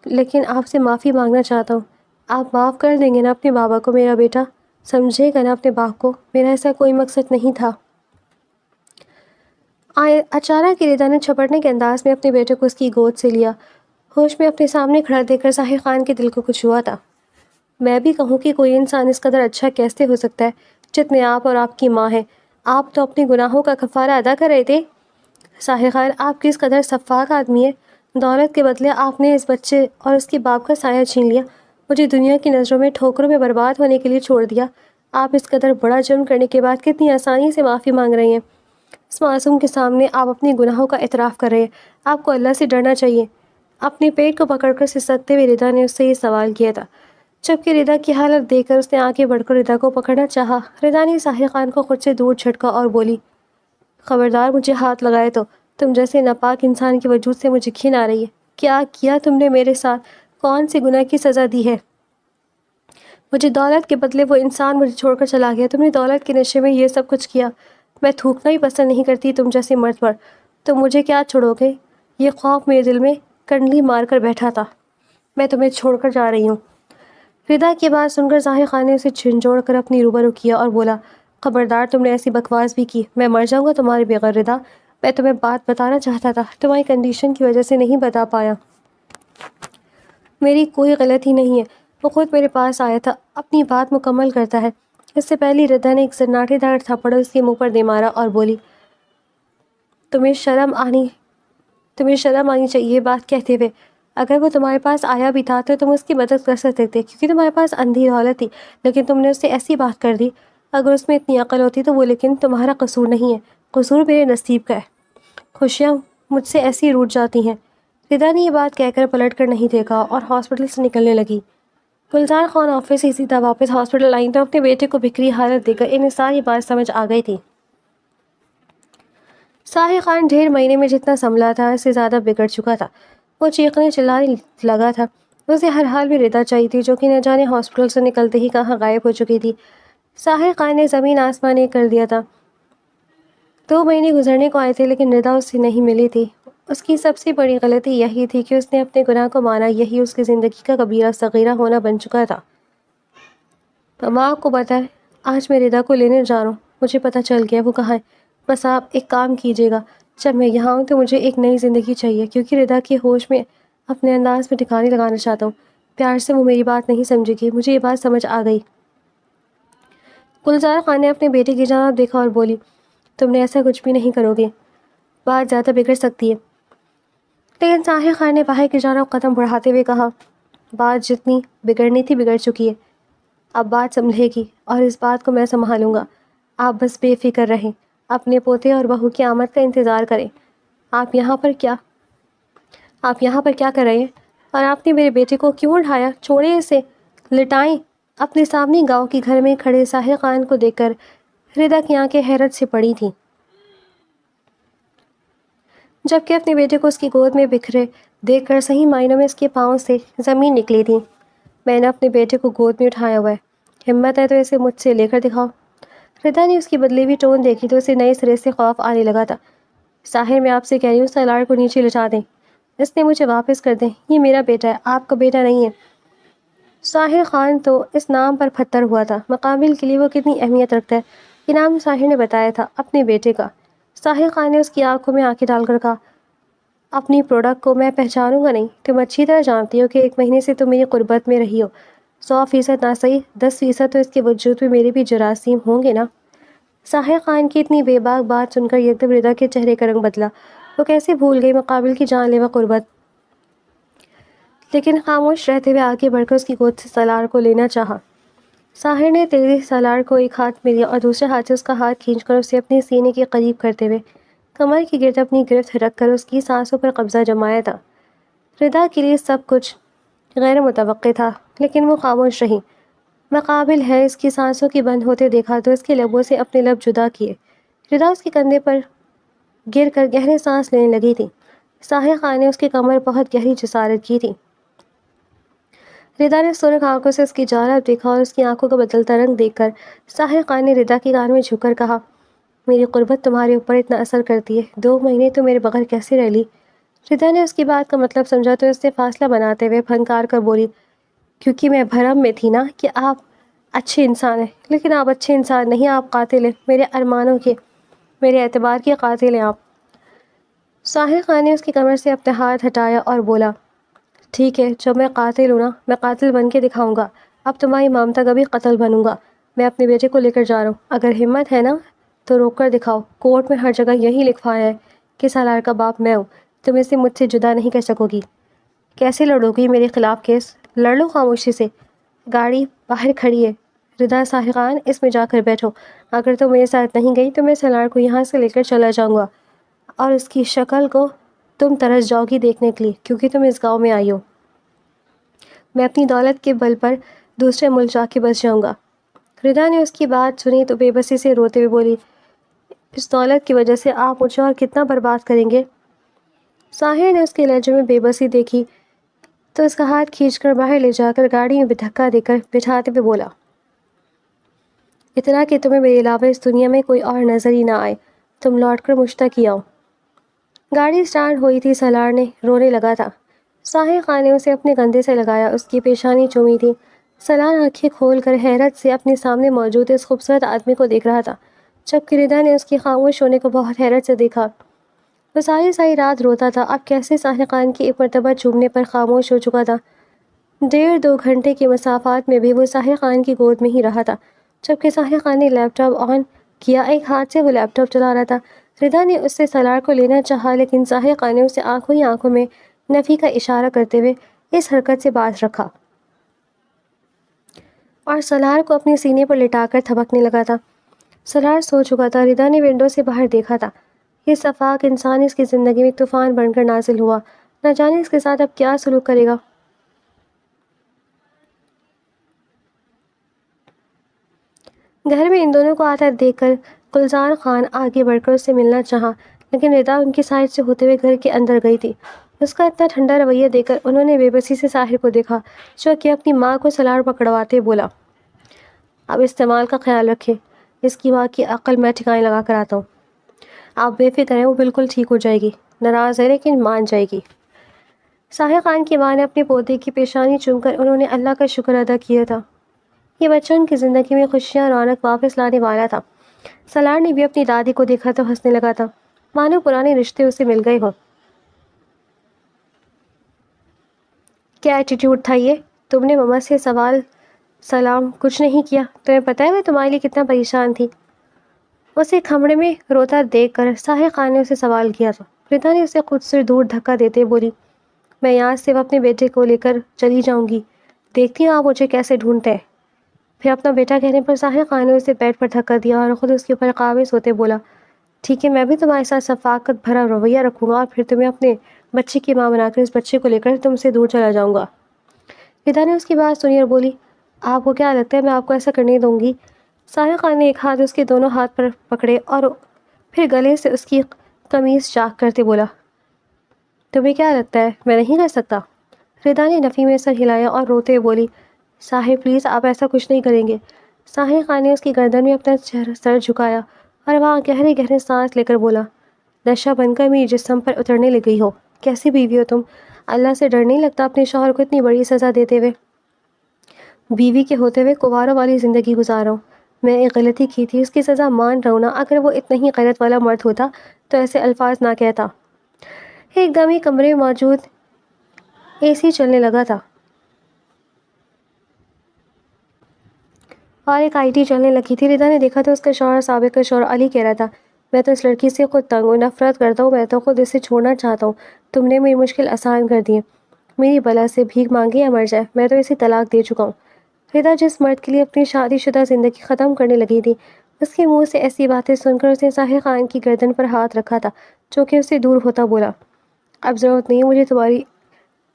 لیکن آپ سے معافی مانگنا چاہتا ہوں۔ آپ معاف کر دیں گے نا اپنے بابا کو؟ میرا بیٹا سمجھے گا نا اپنے باپ کو؟ میرا ایسا کوئی مقصد نہیں تھا۔ اچانک ردا نے چھپٹنے کے انداز میں اپنے بیٹے کو اس کی گود سے لیا۔ ہوش میں اپنے سامنے کھڑا دیکھ کر ظاہر خان کے دل کو کچھ ہوا تھا۔ میں بھی کہوں کہ کوئی انسان اس قدر اچھا کیسے ہو سکتا ہے جتنے آپ اور آپ کی ماں ہیں؟ آپ تو اپنے گناہوں کا کفارہ ادا کر رہے تھے۔ ظاہر خان آپ کس قدر شفاق آدمی ہے۔ دولت کے بدلے آپ نے اس بچے اور اس کے باپ کا سایہ چھین لیا، مجھے دنیا کی نظروں میں ٹھوکروں میں برباد ہونے کے لیے چھوڑ دیا۔ آپ اس قدر بڑا جرم کرنے کے بعد کتنی آسانی سے معافی مانگ رہی ہیں۔ اس معصوم کے سامنے آپ اپنے گناہوں کا اعتراف کر رہے ہیں۔ آپ کو اللہ سے ڈرنا چاہیے۔ اپنے پیٹ کو پکڑ کر سسکتے ہوئے ردا نے اس سے یہ سوال کیا تھا، جبکہ ردا کی حالت دیکھ کر اس نے آگے بڑھ کر ردا کو پکڑنا چاہا۔ ردا نے ظاہر خان کو خود سے دور جھٹکا اور بولی، خبردار مجھے ہاتھ لگائے تو تم جیسے ناپاک انسان کے وجود سے مجھے گھن آ رہی ہے۔ کیا کیا تم نے میرے ساتھ؟ کون سی گناہ کی سزا دی ہے مجھے؟ دولت کے بدلے وہ انسان مجھے چھوڑ کر چلا گیا۔ تم نے دولت کے نشے میں یہ سب کچھ کیا۔ میں تھوکنا بھی پسند نہیں کرتی تم جیسے مرد پر۔ تم مجھے کیا چھوڑو گے؟ یہ خوف میرے دل میں کنڈلی مار کر بیٹھا تھا۔ میں تمہیں چھوڑ کر جا رہی ہوں۔ ردا کی بات سن کر ظاہر خان نے اسے جھنجھوڑ کر اپنی روبرو کیا اور بولا، خبردار تم نے ایسی بکواس بھی کی، میں مر جاؤں گا تمہارے بغیر۔ ردا، میں تمہیں بات بتانا چاہتا تھا، تمہاری کنڈیشن کی وجہ سے نہیں بتا پایا۔ میری کوئی غلطی نہیں ہے، وہ خود میرے پاس آیا تھا۔ اپنی بات مکمل کرتا ہے۔ اس سے پہلے ردا نے ایک سناٹے دار تھپڑ اس کے منہ پر دے مارا اور بولی، تمہیں شرم آنی چاہیے یہ بات کہتے ہوئے۔ اگر وہ تمہارے پاس آیا بھی تھا تو تم اس کی مدد کر سکتے تھے، کیونکہ تمہارے پاس اندھی دولت تھی، لیکن تم نے اس سے ایسی بات کر دی۔ اگر اس میں اتنی عقل ہوتی تو وہ لیکن تمہارا قصور نہیں ہے، قصور میرے نصیب کا ہے۔ خوشیاں مجھ سے ایسی روٹ جاتی ہیں۔ ردا نے یہ بات کہہ کر پلٹ کر نہیں دیکھا اور ہاسپٹل سے نکلنے لگی۔ گلزار خان آفس سے سیدھا واپس ہاسپٹل آئیں تو اپنے بیٹے کو بکھری حالت دیکھ کر انہیں ساری بات سمجھ آ گئی تھی۔ ظاہر خان 1.5 مہینے میں جتنا سنبھلا تھا اس سے زیادہ بگڑ چکا تھا۔ وہ چیخنے چلانے لگا تھا۔ اسے ہر حال میں ردا چاہیے تھی، جو کہ نہ جانے ہاسپٹل سے نکلتے ہی کہاں غائب ہو چکی تھی۔ ظاہر خان نے زمین آسمان ایک کر دیا تھا۔ 2 مہینے گزرنے کو آئے تھے لیکن ردا اس سے نہیں ملی تھی۔ اس کی سب سے بڑی غلطی یہی تھی کہ اس نے اپنے گناہ کو مانا، یہی اس کی زندگی کا کبیرہ صغیرہ ہونا بن چکا تھا۔ ماں کو بتائے، آج میں ردا کو لینے جا رہا ہوں، مجھے پتہ چل گیا وہ کہاں ہے۔ بس آپ ایک کام کیجیے گا، جب میں یہاں ہوں تو مجھے ایک نئی زندگی چاہیے، کیونکہ ردا کے ہوش میں اپنے انداز میں ٹھکانے لگانا چاہتا ہوں۔ پیار سے وہ میری بات نہیں سمجھے گی، مجھے یہ بات سمجھ آ گئی۔ گلزار خان نے اپنے بیٹے کی جانب دیکھا اور بولی، تم نے ایسا کچھ بھی نہیں کرو گے، بات زیادہ بگڑ سکتی ہے۔ لیکن ظاہر خان نے باہر کی جانب قدم بڑھاتے ہوئے کہا، بات جتنی بگڑنی تھی بگڑ چکی ہے، اب بات سنبھلے گی اور اس بات کو میں سنبھالوں گا۔ آپ بس بے فکر رہیں، اپنے پوتے اور بہو کی آمد کا انتظار کریں۔ آپ یہاں پر کیا کر رہے ہیں؟ اور آپ نے میرے بیٹے کو کیوں اٹھایا؟ چھوڑیں اسے، لٹائیں۔ اپنے سامنے گاؤں کے گھر میں کھڑے ظاہر خان کو دیکھ کر ردا کی آنکھیں حیرت سے پڑی تھیں، جبکہ اپنے بیٹے کو اس کی گود میں بکھرے دیکھ کر صحیح معنوں میں اس کے پاؤں سے زمین نکلی تھی۔ میں نے اپنے بیٹے کو گود میں اٹھایا ہوا ہے، ہمت ہے تو اسے مجھ سے لے کر دکھاؤ۔ ردا نے اس کی بدلی ہوئی ٹون دیکھی تو اسے نئے سرے سے خوف آنے لگا تھا۔ ظاہر میں آپ سے کہہ رہی ہوں، سالار کو نیچے لٹا دیں، اس نے مجھے واپس کر دیں، یہ میرا بیٹا ہے، آپ کا بیٹا نہیں ہے۔ ظاہر خان تو اس نام پر پھتر ہوا تھا، مقابل کے لیے وہ کتنی اہمیت رکھتا ہے، یہ نام ظاہر نے بتایا تھا اپنے بیٹے کا۔ ظاہر خان نے اس کی آنکھوں میں آنکھیں ڈال کر کہا، اپنی پروڈکٹ کو میں پہچانوں گا نہیں؟ تم اچھی طرح جانتی ہو کہ 1 مہینے سے تم میری قربت میں رہی ہو، 100% نہ صحیح 10% تو اس کے وجود میں میرے بھی جراثیم ہوں گے نا۔ ظاہر خان کی اتنی بے باک بات سن کر یکدم ردا کے چہرے کا رنگ بدلا۔ وہ کیسے بھول گئی مقابل کی جان لیوا قربت، لیکن خاموش رہتے ہوئے آگے بڑھ کر اس کی گود سے سالار کو لینا چاہا۔ ظاہر نے تیزی سے سالار کو ایک ہاتھ میں لیا اور دوسرے ہاتھ سے اس کا ہاتھ کھینچ کر اسے اپنے سینے کے قریب کرتے ہوئے کمر کے گرد اپنی گرفت رکھ کر اس کی سانسوں پر قبضہ جمایا تھا۔ ردا کے لیے سب کچھ غیر متوقع تھا، لیکن وہ خاموش رہی۔ مقابل ہے اس کی سانسوں کی بند ہوتے دیکھا تو اس کے لبوں سے اپنے لب جدا کیے۔ ردا اس کے کندھے پر گر کر گہرے سانس لینے لگی تھی۔ ساحر خان نے اس کی کمر بہت گہری جسارت کی تھی۔ ردا نے سرخ آنکھوں سے اس کی جانب دیکھا اور اس کی آنکھوں کا بدلتا رنگ دیکھ کر ساحر خان نے ردا کی کان میں جھک کر کہا، میری قربت تمہارے اوپر اتنا اثر کرتی ہے، 2 مہینے تو میرے بغیر کیسے رہ لی؟ ردا نے اس کی بات کا مطلب سمجھا تو اس سے فاصلہ بناتے ہوئے پھنکار کر بولی، کیونکہ میں بھرم میں تھی نا کہ آپ اچھے انسان ہیں، لیکن آپ اچھے انسان نہیں، آپ قاتل ہیں، میرے ارمانوں کے، میرے اعتبار کے قاتل ہیں آپ۔ ساحر خان نے اس کی کمر سے اپنا ہاتھ ہٹایا اور بولا، ٹھیک ہے، جب میں قاتل ہوں نا، میں قاتل بن کے دکھاؤں گا، اب تمہاری ممتا کا بھی قتل بنوں گا۔ میں اپنے بیٹے کو لے کر جا رہا ہوں، اگر ہمت ہے نا تو روک کر دکھاؤ، کورٹ میں ہر جگہ یہی لکھوایا ہے کہ سالار کا باپ میں ہوں، تم اسے مجھ سے جدا نہیں کر سکو گی۔ کیسے لڑو گی میرے خلاف کیس؟ لڑ لو خاموشی سے، گاڑی باہر کھڑی ہے۔ ردا، ساحر خان، اس میں جا کر بیٹھو، اگر تم میرے ساتھ نہیں گئی تو میں سالار کو یہاں سے لے کر چلا جاؤں گا اور اس کی شکل کو تم ترس جاؤ گی دیکھنے کے لیے، کیونکہ تم اس گاؤں میں آئی ہو۔ میں اپنی دولت کے بل پر دوسرے ملک جا کے بس جاؤں گا۔ ردا نے اس کی بات سنی تو بے بسی سے روتے ہوئے بولی، اس دولت کی وجہ سے آپ مجھے اور کتنا برباد کریں گے؟ ساحر نے اس کے لہجے میں بے بسی دیکھی تو اس کا ہاتھ کھینچ کر باہر لے جا کر گاڑی میں دھکا دے کر بٹھاتے ہوئے بولا، اتنا کہ تمہیں میرے علاوہ اس دنیا میں کوئی اور نظر ہی نہ آئے، تم لوٹ کر مجھ تک ہی آؤ۔ گاڑی سٹارٹ ہوئی تھی، سالار نے رونے لگا تھا۔ ساحر خان نے اسے اپنے کندھے سے لگایا، اس کی پیشانی چومی تھی۔ سالار آنکھیں کھول کر حیرت سے اپنے سامنے موجود اس خوبصورت آدمی کو دیکھ رہا تھا، جبکہ ردا نے اس کی خاموش ہونے کو بہت حیرت سے دیکھا۔ وہ ساری ساری رات روتا تھا، اب کیسے ساحر خان کی ایک مرتبہ چومنے پر خاموش ہو چکا تھا۔ 1.5-2 گھنٹے کی مسافات میں بھی وہ ساحر خان کی گود میں ہی رہا تھا، جبکہ ساحر خان نے لیپ ٹاپ آن کیا، ایک ہاتھ سے وہ لیپ ٹاپ چلا رہا تھا۔ ردا نے اس سے سالار کو لینا چاہا، لیکن ساحر خان نے اسے آنکھوں ہی آنکھوں میں نفی کا اشارہ کرتے ہوئے اس حرکت سے باز رکھا اور سالار کو اپنے سینے پر لٹا کر تھپکنے لگا تھا۔ سالار سو چکا تھا۔ ردا نے ونڈو سے باہر دیکھا تھا، یہ شفاق انسان اس کی زندگی میں ایک طوفان بن کر نازل ہوا، نہ جانے اس کے ساتھ اب کیا سلوک کرے گا۔ گھر میں ان دونوں کو آتا دیکھ کر گلزار خان آگے بڑھ کر اس سے ملنا چاہا، لیکن ردا ان کی سائڈ سے ہوتے ہوئے گھر کے اندر گئی تھی۔ اس کا اتنا ٹھنڈا رویہ دیکھ کر انہوں نے بے بسی سے ساحر کو دیکھا، جو کہ اپنی ماں کو سالار پکڑواتے بولا، اب استعمال کا خیال رکھے، اس کی ماں کی عقل میں ٹھکانے لگا کر آتا ہوں۔ آپ بے فکر ہیں، وہ بالکل ٹھیک ہو جائے گی، ناراض ہے لیکن مان جائے گی۔ ساحر خان کی ماں نے اپنے پوتے کی پیشانی چوم کر انہوں نے اللہ کا شکر ادا کیا تھا، یہ بچہ ان کی زندگی میں خوشیاں رونق واپس لانے والا تھا۔ سالار نے بھی اپنی دادی کو دیکھا تو ہنسنے لگا تھا، مانو پرانے رشتے اسے مل گئے ہوں۔ کیا ایٹیٹیوڈ تھا یہ؟ تم نے مما سے سوال سلام کچھ نہیں کیا؟ تمہیں پتہ ہے میں تمہارے لیے کتنا پریشان تھی؟ اسے کھمڑے میں روتا دیکھ کر ساحر خان نے اسے سوال کیا تھا۔ ردا نے اسے خود سے دور دھکا دیتے بولی، میں یہاں سے اپنے بیٹے کو لے کر چلی جاؤں گی، دیکھتی ہوں آپ مجھے کیسے ڈھونڈتے ہیں۔ پھر اپنا بیٹا کہنے پر ساحر خان نے اسے بیڈ پر دھکا دیا اور خود اس کے اوپر قابض ہوتے بولا، ٹھیک ہے، میں بھی تمہارے ساتھ شفقت بھرا رویہ رکھوں گا اور پھر تمہیں اپنے بچے کی ماں بنا کر اس بچے کو لے کر تم سے دور چلا جاؤں گا۔ ردا نے اس کی بات سنی اور بولی، آپ کو کیا لگتا ہے میں آپ کو ایسا کرنے دوں گی؟ ساحر خان نے ایک ہاتھ اس کے دونوں ہاتھ پر پکڑے اور پھر گلے سے اس کی قمیض چاک کرتے بولا، تمہیں کیا لگتا ہے میں نہیں کر سکتا؟ ردا نے نفی میں سر ہلایا اور روتے ہوئے بولی، ساحر پلیز آپ ایسا کچھ نہیں کریں گے۔ ساحر خان نے اس کی گردن میں اپنا سر جھکایا اور وہاں گہرے گہرے سانس لے کر بولا، نشہ بن کر میری جسم پر اترنے لگ گئی ہو، کیسی بیوی ہو تم؟ اللہ سے ڈر نہیں لگتا اپنے شوہر کو اتنی بڑی سزا دیتے ہوئے؟ بیوی کے ہوتے ہوئے کنواروں والی زندگی گزارا ہوں، میں ایک غلطی کی تھی، اس کی سزا مان رہا ہوں نا، اگر وہ اتنا ہی غیرت والا مرد ہوتا تو ایسے الفاظ نہ کہتا۔ ایک دم ہی کمرے میں موجود اے سی چلنے لگا تھا اور ایک آئی ٹی چلنے لگی تھی۔ ردا نے دیکھا تو اس کا شوہر، سابق شوہر علی کہہ رہا تھا، میں تو اس لڑکی سے خود تنگ ہوں، نفرت کرتا ہوں، میں تو خود اسے چھوڑنا چاہتا ہوں، تم نے میری مشکل آسان کر دی ہے، میری بلا سے بھیک مانگے یا مر جائے، میں تو اسے طلاق دے چکا ہوں۔ ردا جس مرد کے لیے اپنی شادی شدہ زندگی ختم کرنے لگی تھی، اس کے منہ سے ایسی باتیں سن کر اس نے ساحر خان کی گردن پر ہاتھ رکھا تھا، جو کہ اس سے دور ہوتا بولا، اب ضرورت نہیں ہے مجھے تمہاری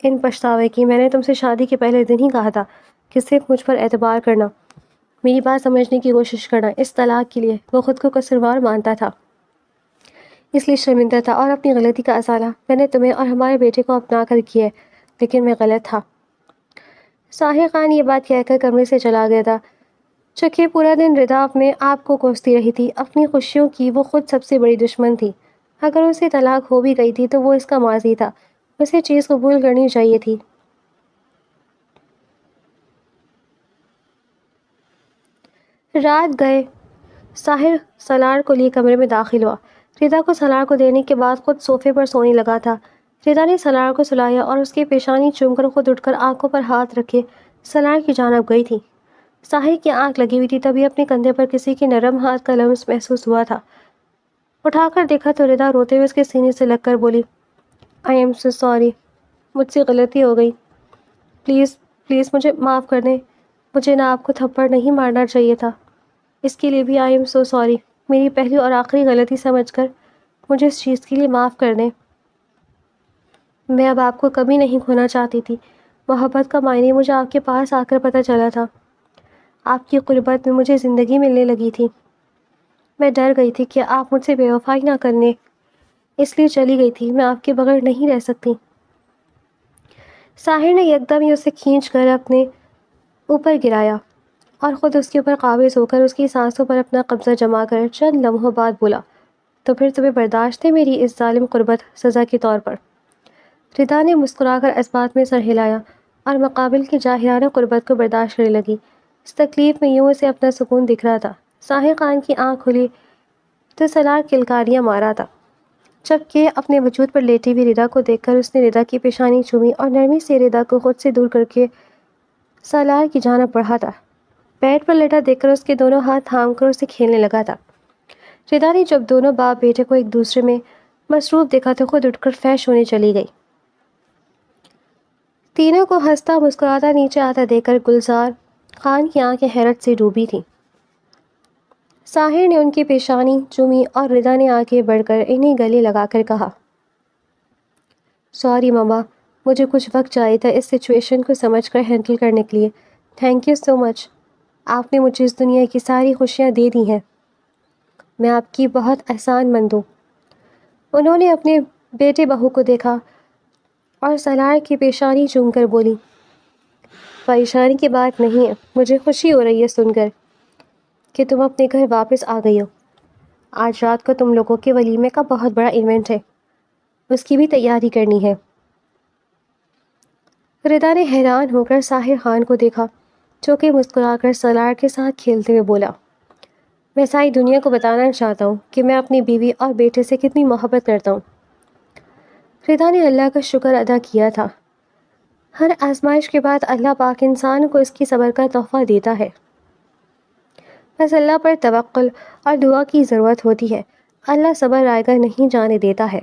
ان پچھتاوے کی۔ میں نے تم سے شادی کے پہلے دن ہی کہا تھا کہ صرف مجھ پر اعتبار کرنا، میری بات سمجھنے کی کوشش کرنا۔ اس طلاق کے لیے وہ خود کو قصوروار مانتا تھا، اس لیے شرمندہ تھا اور اپنی غلطی کا ازالہ میں نے تمہیں اور ہمارے بیٹے کو اپنا کر کیا ہے، لیکن میں غلط تھا۔ ساحر خان یہ بات کہہ کر کمرے سے چلا گیا تھا، چونکہ پورا دن ردا اپنے آپ کو کوستی رہی تھی۔ اپنی خوشیوں کی وہ خود سب سے بڑی دشمن تھی۔ اگر اسے طلاق ہو بھی گئی تھی تو وہ اس کا ماضی تھا، اسے چیز قبول کرنی چاہیے تھی۔ رات گئے، ساحر سالار کو لیے کمرے میں داخل ہوا۔ ردا کو سالار کو دینے کے بعد خود صوفے پر سونے لگا تھا۔ ردا نے سالار کو سلایا اور اس کی پیشانی چوم کر خود اٹھ کر آنکھوں پر ہاتھ رکھے سالار کی جانب گئی تھی۔ ساحر کی آنکھ لگی ہوئی تھی، تبھی اپنے کندھے پر کسی کے نرم ہاتھ کا لمس محسوس ہوا تھا۔ اٹھا کر دیکھا تو ردا روتے ہوئے اس کے سینے سے لگ کر بولی، آئی ایم سو سوری، مجھ سے غلطی ہو گئی، پلیز پلیز مجھے معاف کر دیں، مجھے نہ آپ کو تھپڑ نہیں مارنا چاہیے تھا، اس کے لیے بھی آئی ایم سو سوری، میری پہلی اور آخری غلطی سمجھ کر مجھے اس چیز کے لیے معاف کر دیں۔ میں اب آپ کو کبھی نہیں کھونا چاہتی تھی۔ محبت کا معنی مجھے آپ کے پاس آ کر پتہ چلا تھا، آپ کی قربت میں مجھے زندگی ملنے لگی تھی۔ میں ڈر گئی تھی کہ آپ مجھ سے بے وفائی نہ کرنے، اس لیے چلی گئی تھی، میں آپ کے بغیر نہیں رہ سکتی۔ ساحر نے یکدم ہی اسے کھینچ کر اپنے اوپر گرایا اور خود اس کے اوپر قابض ہو کر اس کی سانسوں پر اپنا قبضہ جما کر چند لمحوں بعد بولا، تو پھر تمہیں برداشت ہے میری اس ظالم قربت سزا کے طور پر؟ ردا نے مسکرا کر اس بات میں سر ہلایا اور مقابل کی جاہرانہ قربت کو برداشت کرنے لگی۔ اس تکلیف میں یوں اسے اپنا سکون دکھ رہا تھا۔ ساحر خان کی آنکھ کھلی تو سالار کلکاریاں مارا تھا، جبکہ اپنے وجود پر لیٹی ہوئی ردا کو دیکھ کر اس نے ردا کی پیشانی چومی اور نرمی سے ردا کو خود سے دور کر کے سالار کی جانب بڑھا تھا۔ بیڈ پر لیٹا دیکھ کر اس کے دونوں ہاتھ تھام کر اسے کھیلنے لگا تھا۔ ردا نے جب دونوں باپ بیٹے کو ایک دوسرے میں مصروف دیکھا تو خود اٹھ کر فیش ہونے چلی گئی۔ تینوں کو ہنستا مسکراتا نیچے آتا دیکھ کر گلزار خان کی آنکھیں حیرت سے ڈوبی تھیں۔ ساحر نے ان کی پیشانی چومی اور ردا نے آگے بڑھ کر انہیں گلے لگا کر کہا، سوری ماما، مجھے کچھ وقت چاہیے تھا اس سچویشن کو سمجھ کر ہینڈل کرنے کے لیے۔ تھینک یو سو مچ، آپ نے مجھے اس دنیا کی ساری خوشیاں دے دی ہیں، میں آپ کی بہت احسان مند ہوں۔ انہوں نے اپنے بیٹے بہو کو دیکھا اور سالار کی پیشانی چوم کر بولی، پریشانی کی بات نہیں ہے، مجھے خوشی ہو رہی ہے سن کر کہ تم اپنے گھر واپس آ گئی ہو۔ آج رات کو تم لوگوں کے ولیمے کا بہت بڑا ایونٹ ہے، اس کی بھی تیاری کرنی ہے۔ ردا نے حیران ہو کر ساحر خان کو دیکھا، جو کہ مسکرا کر سالار کے ساتھ کھیلتے ہوئے بولا، میں ساری دنیا کو بتانا چاہتا ہوں کہ میں اپنی بیوی اور بیٹے سے کتنی محبت کرتا ہوں۔ ردا نے اللہ کا شکر ادا کیا تھا۔ ہر آزمائش کے بعد اللہ پاک انسان کو اس کی صبر کا تحفہ دیتا ہے، بس اللہ پر توکل اور دعا کی ضرورت ہوتی ہے۔ اللہ صبر رائگاں نہیں جانے دیتا ہے۔